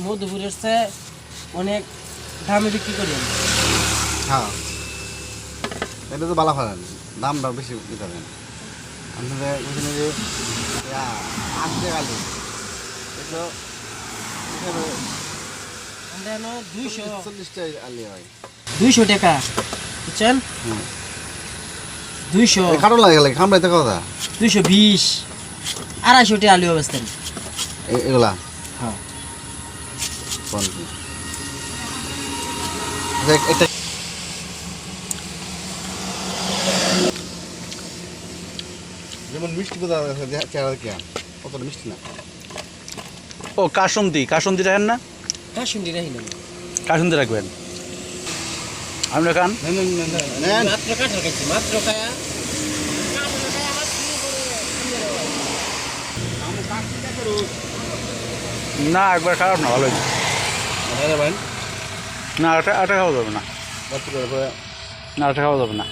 মধুপুরের চেয়ে অনেক দামে বিক্রি করি আমি। হ্যাঁ এটা তো বালা ফেলেন দামটা বেশি দিতে হবে আপনাদের ওইখানে যে আজকে আলু এগুলো আমরা এনো 40টা আলু হয় 200 টাকা বুঝছেন 200 খাটো লাগে লাগে খামড়াইতে কথা 220 250 টাকা আলু অবস্থান এগুলা হ্যাঁ কোন কি এটা যেমন মিষ্টি কোথা চেহারা কি অতটা মিষ্টি না ও কাসন্দি রাখেন না হ্যাঁ শুনছি রাহি না কাসন্দি রাখবেন আপনি খান মাত্র কাঁঠাল খাইছি মাত্র খায়া না একবার খারাপ না ভালোই না এটা খাওয়া যাবে না বাচ্চা করে না এটা খাওয়া যাবে না